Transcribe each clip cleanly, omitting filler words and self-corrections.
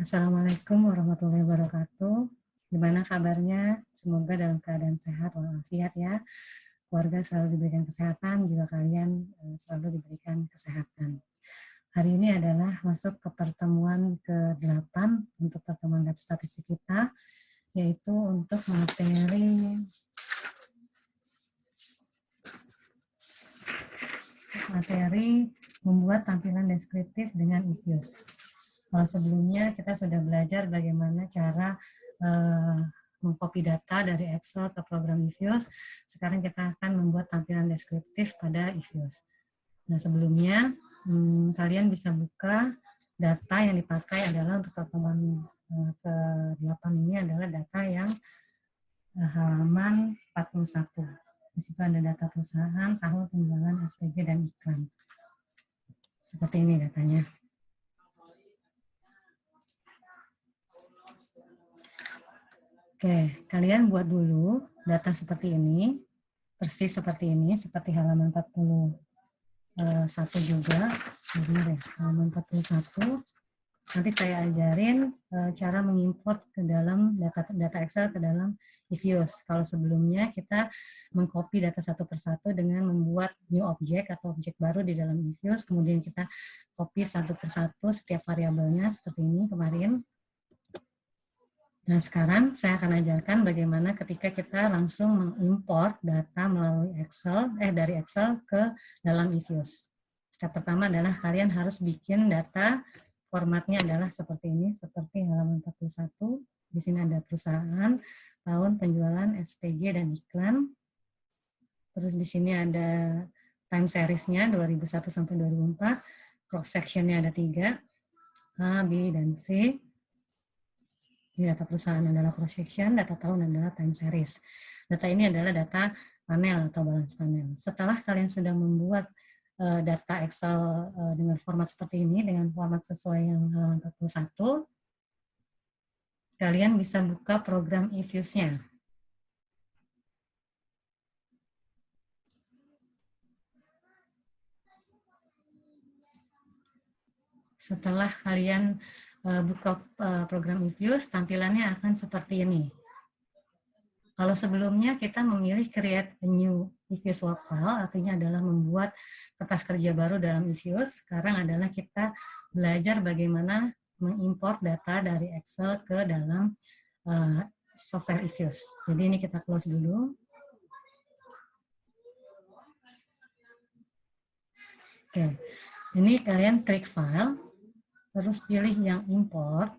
Assalamualaikum warahmatullahi wabarakatuh. Gimana kabarnya? Semoga dalam keadaan sehat walafiat ya. Keluarga selalu diberikan kesehatan, juga kalian selalu diberikan kesehatan. Hari ini adalah masuk ke pertemuan ke-8 untuk pertemuan lab statistik kita, yaitu untuk materi membuat tampilan deskriptif dengan Ifuse. Kalau sebelumnya kita sudah belajar bagaimana cara mengcopy data dari Excel ke program Ifuse, sekarang kita akan membuat tampilan deskriptif pada Ifuse. Nah, sebelumnya kalian bisa buka data yang dipakai adalah untuk pertemuan ke-8 ini adalah data yang halaman 41. Di situ ada data perusahaan, tahun penjualan, SPG, dan iklan. Seperti ini datanya. Oke, kalian buat dulu data seperti ini, persis seperti ini, seperti halaman 41 juga, benar ya, halaman 41. Nanti saya ajarin cara mengimport ke dalam data Excel ke dalam Ifuse. Kalau sebelumnya kita mengcopy data satu persatu dengan membuat new object atau objek baru di dalam Ifuse, kemudian kita copy satu persatu setiap variabelnya seperti ini kemarin. Nah, sekarang saya akan ajarkan bagaimana ketika kita langsung mengimport data melalui Excel, dari Excel ke dalam Ifuse. Step pertama adalah kalian harus bikin data, formatnya adalah seperti ini, seperti halaman 41. Di sini ada perusahaan, tahun penjualan, SPG, dan iklan. Terus di sini ada time series-nya 2001 sampai 2004. Cross section-nya ada 3, A, B, dan C. Data perusahaan adalah cross section, data tahun adalah time series. Data ini adalah data panel atau balance panel. Setelah kalian sudah membuat data Excel dengan format seperti ini, dengan format sesuai yang 41, kalian bisa buka program Ifuse-nya. Setelah kalian buka program Ifuse, tampilannya akan seperti ini. Kalau sebelumnya kita memilih create a new Ifuse work file, artinya adalah membuat kertas kerja baru dalam Ifuse. Sekarang adalah kita belajar bagaimana mengimport data dari Excel ke dalam software Ifuse. Jadi ini kita close dulu. Oke, ini kalian klik file, terus pilih yang import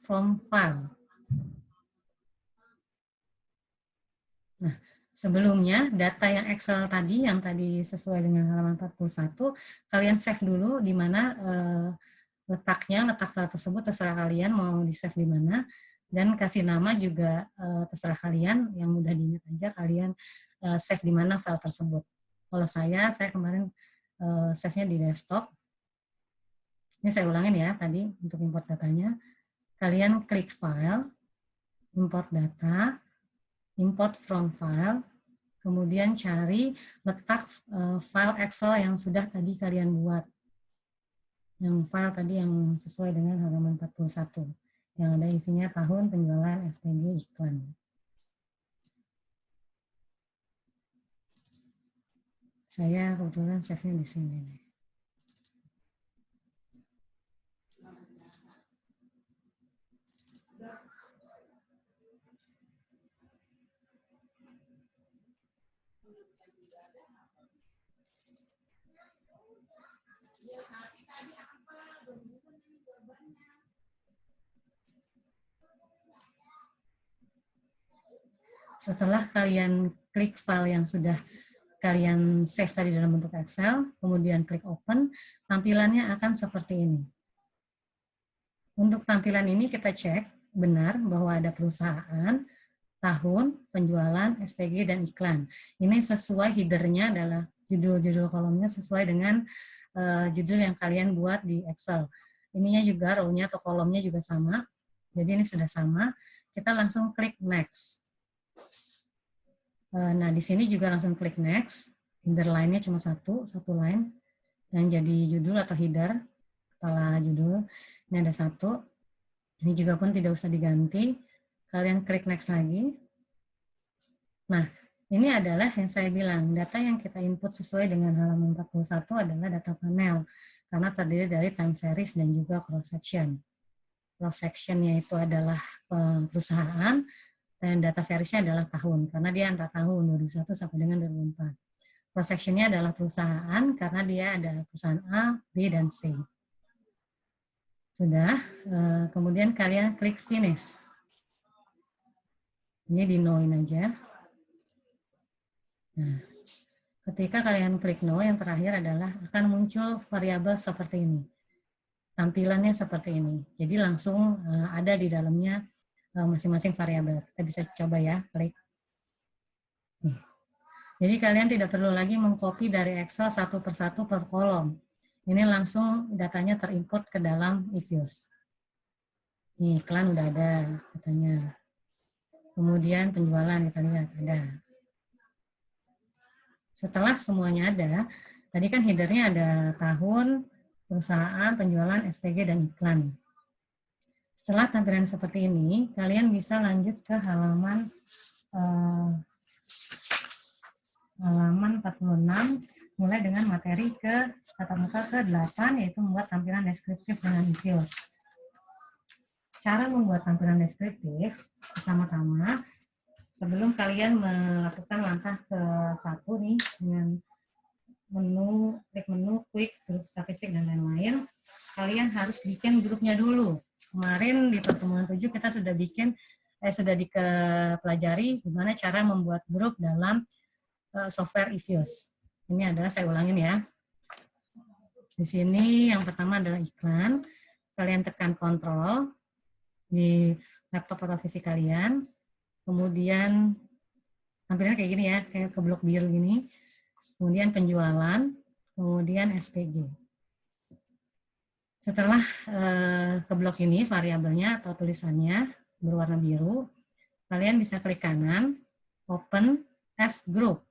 from file. Nah, sebelumnya data yang Excel tadi, yang tadi sesuai dengan halaman 41, kalian save dulu di mana letak file tersebut, terserah kalian mau di-save di mana, dan kasih nama juga terserah kalian, yang mudah diingat aja kalian save di mana file tersebut. Kalau saya kemarin save-nya di desktop. Ini saya ulangin ya tadi untuk import datanya. Kalian klik file, import data, import from file, kemudian cari letak file Excel yang sudah tadi kalian buat. Yang file tadi yang sesuai dengan halaman 41. Yang ada isinya tahun penjualan, SPG, iklan. Saya kebetulan save-nya di sini. Setelah kalian klik file yang sudah kalian save tadi dalam bentuk Excel, kemudian klik open, tampilannya akan seperti ini. Untuk tampilan ini kita cek benar bahwa ada perusahaan, tahun, penjualan, SPG, dan iklan. Ini sesuai header-nya adalah judul-judul kolomnya sesuai dengan judul yang kalian buat di Excel. Ininya juga row-nya atau kolomnya juga sama. Jadi ini sudah sama. Kita langsung klik next. Nah, di sini juga langsung klik next. Header line-nya cuma satu line yang jadi judul atau header. kepala judul. Ini ada 1. Ini juga pun tidak usah diganti. Kalian klik next lagi. Nah, ini adalah yang saya bilang, data yang kita input sesuai dengan halaman 41 adalah data panel, karena terdiri dari time series dan juga cross section. Cross sectionnya itu adalah perusahaan, dan data seriesnya adalah tahun, karena dia antara tahun 2001 sampai dengan 2004. Cross sectionnya adalah perusahaan, karena dia ada perusahaan A, B, dan C. Sudah, kemudian kalian klik finish. Ini di no-in aja. Nah, ketika kalian klik no, yang terakhir adalah akan muncul variabel seperti ini. Tampilannya seperti ini. Jadi langsung ada di dalamnya masing-masing variabel. Kita bisa coba ya, klik. Nih. Jadi kalian tidak perlu lagi mengcopy dari Excel satu persatu per kolom. Ini langsung datanya terinput ke dalam eViews. Nih, iklan udah ada katanya. Kemudian penjualan kita lihat ada. Setelah semuanya ada, tadi kan headernya ada tahun, perusahaan, penjualan, SPG, dan iklan. Setelah tampilan seperti ini, kalian bisa lanjut ke halaman 46, mulai dengan materi ke tatap muka ke-8, yaitu membuat tampilan deskriptif dengan eViews. Cara membuat tampilan deskriptif, pertama-tama, sebelum kalian melakukan langkah ke-1 nih, dengan klik menu, quick, grup statistik, dan lain-lain, kalian harus bikin grupnya dulu. Kemarin di pertemuan 7 kita sudah sudah dipelajari gimana cara membuat grup dalam software eViews. Ini adalah, saya ulangin ya. Di sini yang pertama adalah iklan. Kalian tekan kontrol di laptop atau PC kalian. Kemudian tampilannya kayak gini ya, kayak ke blok biru gini. Kemudian penjualan, kemudian SPG. Setelah ke blok ini, variabelnya atau tulisannya berwarna biru, kalian bisa klik kanan, open as group.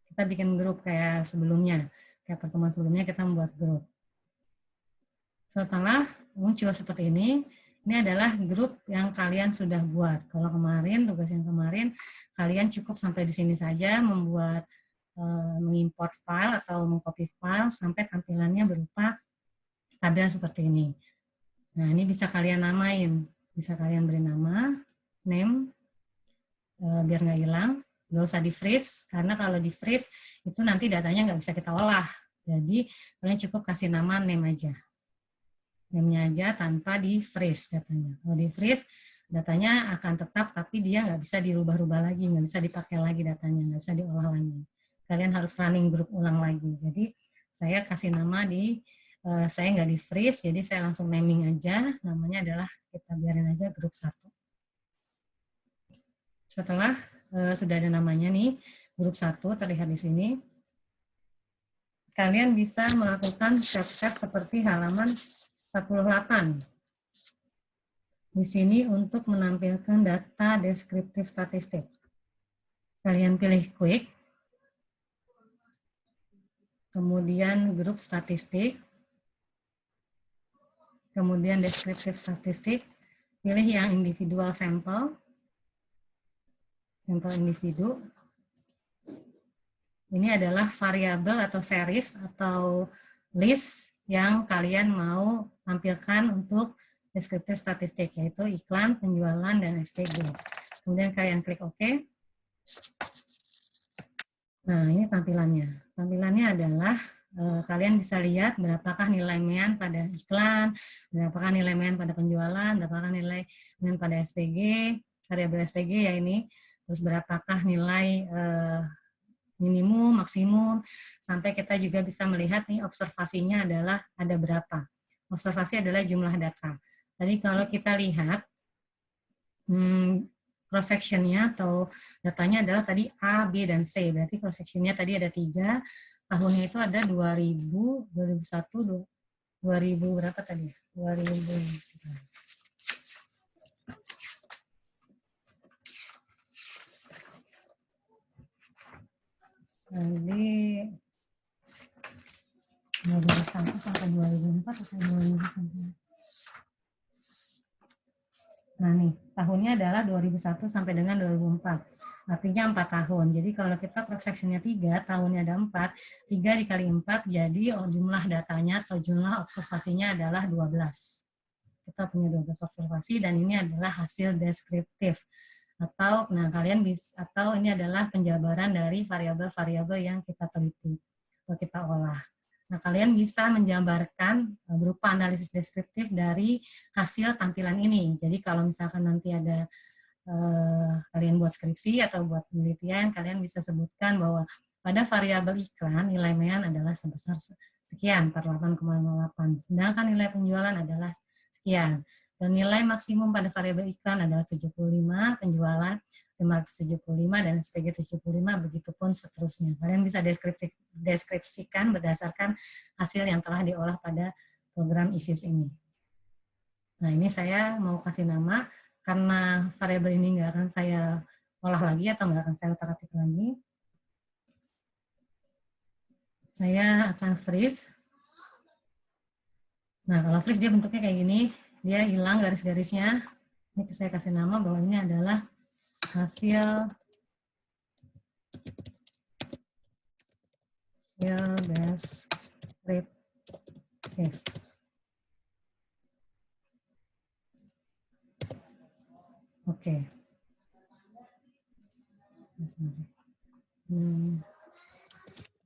Kita bikin grup kayak sebelumnya, kayak pertemuan sebelumnya kita membuat grup. Setelah muncul seperti ini adalah grup yang kalian sudah buat. Kalau kemarin, tugas yang kemarin, kalian cukup sampai di sini saja membuat, mengimport file atau mengcopy file sampai tampilannya berupa tabel seperti ini. Nah, ini bisa kalian namain. Bisa kalian beri nama, name, biar nggak hilang. Nggak usah di-freeze, karena kalau di-freeze itu nanti datanya nggak bisa kita olah. Jadi, kalian cukup kasih nama name aja. Name-nya aja tanpa di-freeze datanya. Kalau di-freeze, datanya akan tetap, tapi dia nggak bisa dirubah-rubah lagi, nggak bisa dipakai lagi datanya, nggak bisa diolah lagi. Kalian harus running grup ulang lagi. Jadi, saya kasih nama saya nggak di-freeze, jadi saya langsung naming aja. Namanya adalah, kita biarin aja grup 1. Setelah sudah ada namanya nih, grup 1 terlihat di sini. Kalian bisa melakukan step-step seperti halaman 48. Di sini untuk menampilkan data deskriptif statistik. Kalian pilih quick, kemudian grup statistik, kemudian deskriptif statistik, pilih yang individual sampel individu. Ini adalah variabel atau series atau list yang kalian mau tampilkan untuk deskriptif statistik, yaitu iklan, penjualan, dan SPG. Kemudian kalian klik OK. Nah, ini tampilannya. Tampilannya adalah kalian bisa lihat berapakah nilai MEAN pada iklan, berapakah nilai MEAN pada penjualan, berapakah nilai MEAN pada SPG, variabel SPG ya ini, terus berapakah nilai minimum, maksimum, sampai kita juga bisa melihat nih observasinya adalah ada berapa. Observasi adalah jumlah data. Tadi kalau kita lihat cross sectionnya atau datanya adalah tadi A, B, dan C. Berarti cross sectionnya tadi ada 3, tahunnya itu ada 2000, 2001, 2000 berapa tadi? 2000. Jadi 2001 sampai sampai 2004 atau 2000 Nah nih, tahunnya adalah 2001 sampai dengan 2004. Artinya 4 tahun. Jadi kalau kita cross sectionnya 3, tahunnya ada 4, 3 dikali 4, jadi jumlah datanya atau jumlah observasinya adalah 12. Kita punya 12 observasi dan ini adalah hasil deskriptif. Atau nah kalian bisa, atau ini adalah penjabaran dari variabel-variabel yang kita teliti atau kita olah. Nah, kalian bisa menjabarkan berupa analisis deskriptif dari hasil tampilan ini. Jadi kalau misalkan nanti ada kalian buat skripsi atau buat penelitian, kalian bisa sebutkan bahwa pada variabel iklan nilai mean adalah sebesar sekian, 48,08. Sedangkan nilai penjualan adalah sekian. Dan nilai maksimum pada variabel iklan adalah 75, penjualan 575 dan SPG 75, begitupun seterusnya. Kalian bisa deskripsikan berdasarkan hasil yang telah diolah pada program eViews ini. Nah, ini saya mau kasih nama, karena variabel ini nggak akan saya olah lagi atau nggak akan saya utak-atik lagi. Saya akan freeze. Nah, kalau freeze dia bentuknya kayak gini, dia hilang garis-garisnya. Ini saya kasih nama bahwa ini adalah hasil deskriptif. Oke.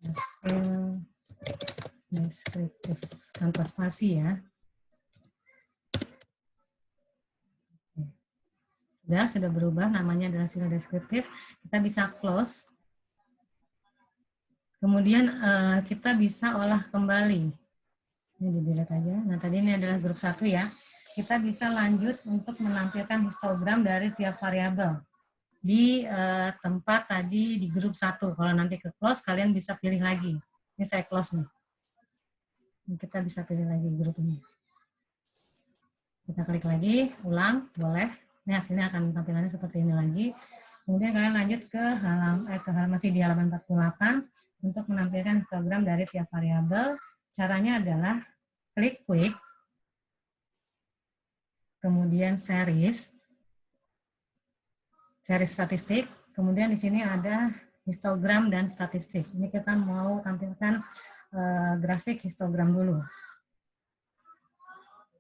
Hasil deskriptif tanpa spasi ya. Sudah berubah, namanya adalah hasil deskriptif. Kita bisa close. Kemudian kita bisa olah kembali. Ini di-delete aja. Nah, tadi ini adalah grup 1 ya. Kita bisa lanjut untuk menampilkan histogram dari tiap variabel di tempat tadi di grup 1. Kalau nanti ke close, kalian bisa pilih lagi. Ini saya close nih. Kita bisa pilih lagi grup ini. Kita klik lagi, ulang, boleh. Ini hasilnya akan tampilannya seperti ini lagi. Kemudian kalian lanjut ke masih di halaman 48 untuk menampilkan histogram dari tiap variabel. Caranya adalah klik quick, kemudian series statistik, kemudian di sini ada histogram dan statistik. Ini kita mau tampilkan grafik histogram dulu.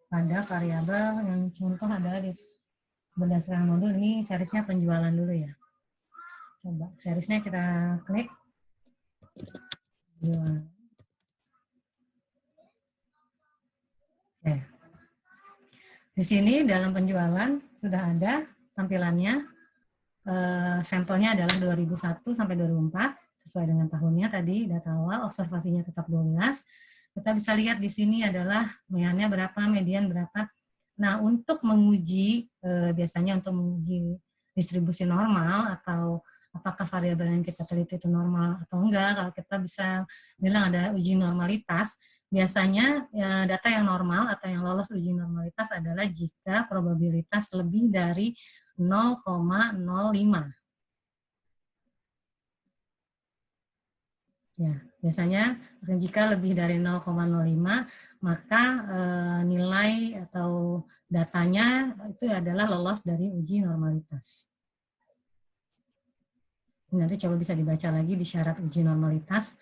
Pada variabel yang contoh adalah di berdasarkan modul, ini seriesnya penjualan dulu ya. Coba seriesnya kita klik. Oke. Di sini dalam penjualan sudah ada tampilannya. Sampelnya adalah 2001 sampai 2004 sesuai dengan tahunnya tadi data awal, observasinya tetap 12. Kita bisa lihat di sini adalah meannya berapa, median berapa. Nah, untuk menguji biasanya untuk menguji distribusi normal atau apakah variabel yang kita teliti itu normal atau enggak, kalau kita bisa bilang ada uji normalitas, biasanya data yang normal atau yang lolos uji normalitas adalah jika probabilitas lebih dari 0,05. Ya, biasanya jika lebih dari 0,05 maka nilai atau datanya itu adalah lolos dari uji normalitas. Nanti coba bisa dibaca lagi di syarat uji normalitas.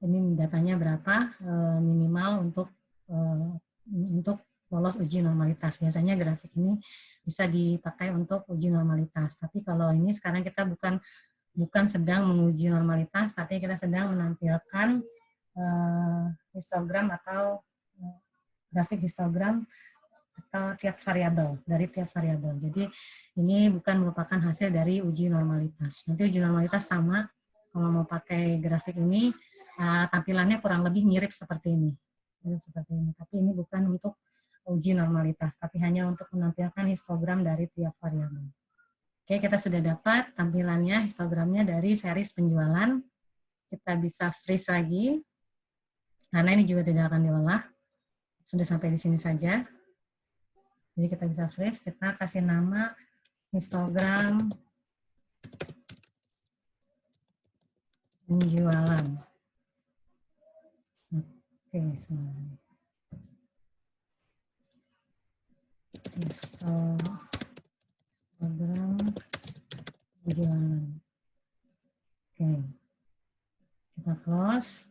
Ini datanya berapa minimal untuk lolos uji normalitas. Biasanya grafik ini bisa dipakai untuk uji normalitas. Tapi kalau ini sekarang kita bukan sedang menguji normalitas, tapi kita sedang menampilkan histogram atau grafik histogram atau tiap variabel, dari tiap variabel. Jadi ini bukan merupakan hasil dari uji normalitas. Nanti uji normalitas sama, kalau mau pakai grafik ini, tampilannya kurang lebih mirip seperti ini. Tapi ini bukan untuk uji normalitas, tapi hanya untuk menampilkan histogram dari tiap variabel. Oke, kita sudah dapat tampilannya, histogramnya dari series penjualan. Kita bisa freeze lagi, karena ini juga tidak akan diolah. Sudah sampai di sini saja. Jadi kita bisa freeze, kita kasih nama histogram penjualan. Oke, semuanya. histogram penjualan. Oke, kita close.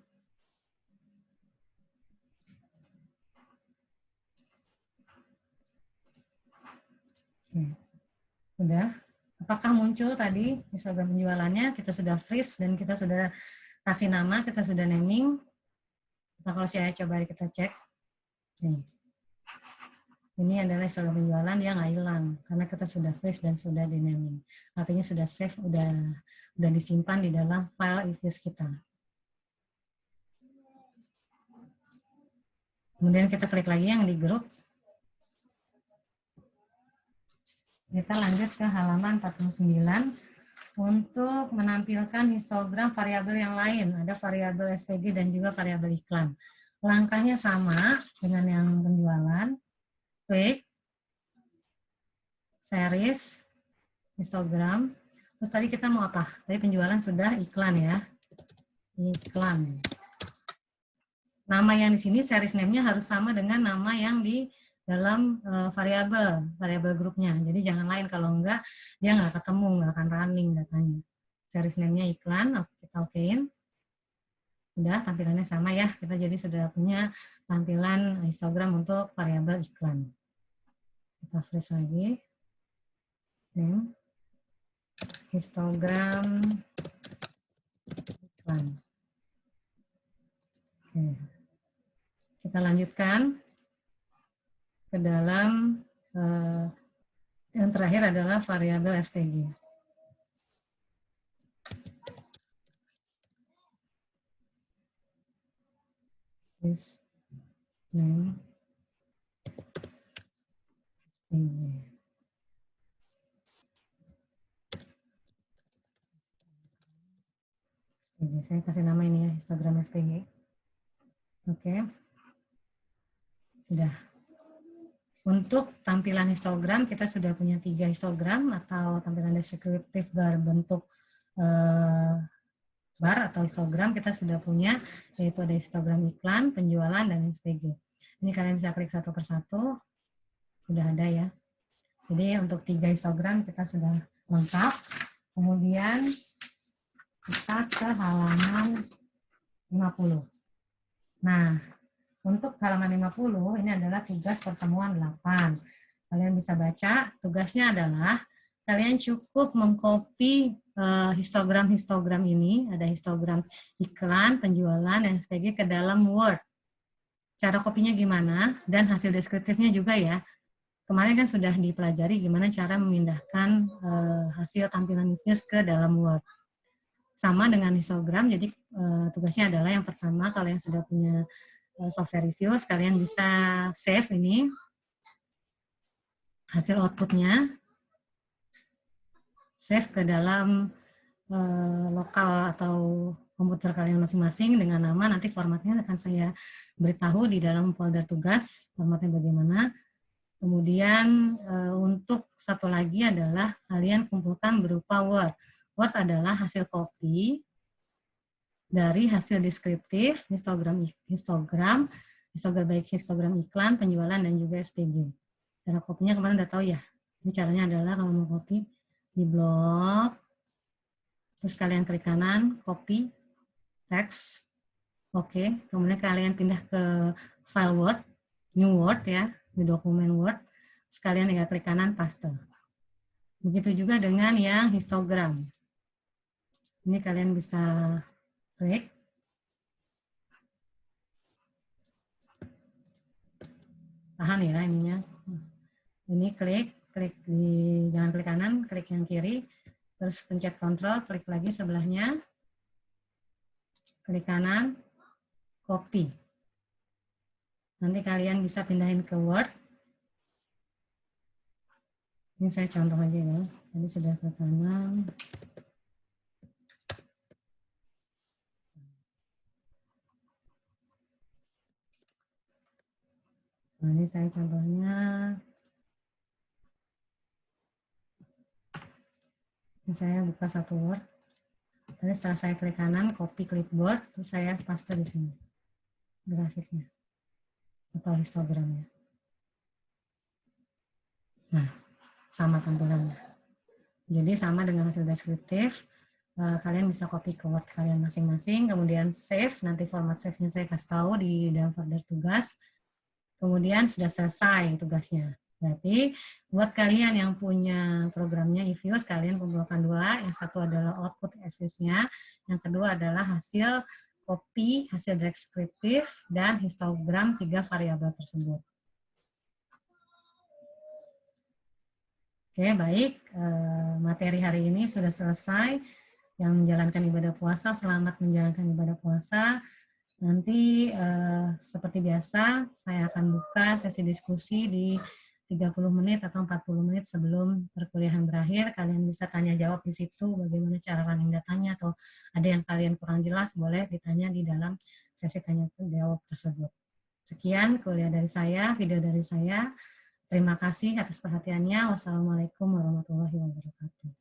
Oke. Udah. Apakah muncul tadi histogram penjualannya? Kita sudah freeze dan kita sudah kasih nama, kita sudah naming. Nah, kalau saya coba kita cek. Nih. Ini adalah histogram penjualan, dia nggak hilang karena kita sudah freeze dan sudah di naming. Artinya sudah save, udah disimpan di dalam file IFIS kita. Kemudian kita klik lagi yang di grup. Kita lanjut ke halaman 49 untuk menampilkan histogram variabel yang lain. Ada variabel SPG dan juga variabel iklan. Langkahnya sama dengan yang penjualan. Klik, series, histogram. Terus tadi kita mau apa? Tadi penjualan sudah, iklan ya. Iklan. Nama yang di sini series name-nya harus sama dengan nama yang di dalam variabel grupnya. Jadi jangan lain, kalau enggak dia nggak ketemu, nggak akan running datanya. Series name-nya iklan, kita okein. Udah, tampilannya sama ya. Kita jadi sudah punya tampilan histogram untuk variabel iklan. Kita freeze lagi. Name. Histogram iklan. Oke. Kita lanjutkan ke dalam yang terakhir adalah variabel SPG. Name SPG. Saya kasih nama ini ya, histogram SPG. Oke. Sudah. Untuk tampilan histogram, kita sudah punya 3 histogram atau tampilan deskriptif berbentuk bar atau histogram kita sudah punya, yaitu ada histogram iklan, penjualan, dan SPG. Ini kalian bisa klik satu persatu, sudah ada ya. Jadi untuk 3 histogram kita sudah lengkap. Kemudian kita ke halaman 50. Nah, untuk halaman 50, ini adalah tugas pertemuan 8. Kalian bisa baca, tugasnya adalah kalian cukup mengcopy histogram-histogram ini, ada histogram iklan, penjualan, dan SPG ke dalam Word. Cara kopinya gimana, dan hasil deskriptifnya juga ya. Kemarin kan sudah dipelajari gimana cara memindahkan hasil tampilan IFIS ke dalam Word. Sama dengan histogram, jadi tugasnya adalah yang pertama, kalau yang sudah punya software review, kalian bisa save ini hasil outputnya, save ke dalam lokal atau komputer kalian masing-masing dengan nama, nanti formatnya akan saya beritahu di dalam folder tugas, formatnya bagaimana. Kemudian untuk satu lagi adalah kalian kumpulkan berupa Word. Word adalah hasil copy dari hasil deskriptif, histogram baik histogram iklan, penjualan, dan juga SPG. Cara kopinya kemarin udah tahu ya. Ini caranya adalah kalau mau copy di blok, terus kalian klik kanan, copy, text, oke. Kemudian kalian pindah ke file Word, new Word ya, di dokumen Word, terus kalian tinggal klik kanan, paste. Begitu juga dengan yang histogram. Ini kalian bisa klik. Tahan ya ininya. Ini klik di, jangan klik kanan, klik yang kiri, terus pencet Ctrl, klik lagi sebelahnya, klik kanan, copy. Nanti kalian bisa pindahin ke Word. Ini saya contoh aja ya. Tadi sudah ke kanan. Nah, ini saya contohnya. Ini saya buka satu Word. Terus setelah saya klik kanan, copy clipboard, terus saya paste di sini grafiknya atau histogramnya. Nah, sama tampilannya. Jadi sama dengan hasil deskriptif, kalian bisa copy ke Word kalian masing-masing, kemudian save, nanti format save-nya saya kasih tahu di dalam folder tugas, kemudian sudah selesai tugasnya. Berarti buat kalian yang punya programnya Evious, kalian kumpulkan dua, yang satu adalah output assist-nya, yang kedua adalah hasil copy, hasil deskriptif, dan histogram 3 variabel tersebut. Oke, baik. Materi hari ini sudah selesai. Yang menjalankan ibadah puasa, selamat menjalankan ibadah puasa. Nanti seperti biasa, saya akan buka sesi diskusi di 30 menit atau 40 menit sebelum perkuliahan berakhir. Kalian bisa tanya jawab di situ, bagaimana cara running datanya, atau ada yang kalian kurang jelas, boleh ditanya di dalam sesi tanya jawab tersebut. Sekian kuliah dari saya, video dari saya. Terima kasih atas perhatiannya. Wassalamualaikum warahmatullahi wabarakatuh.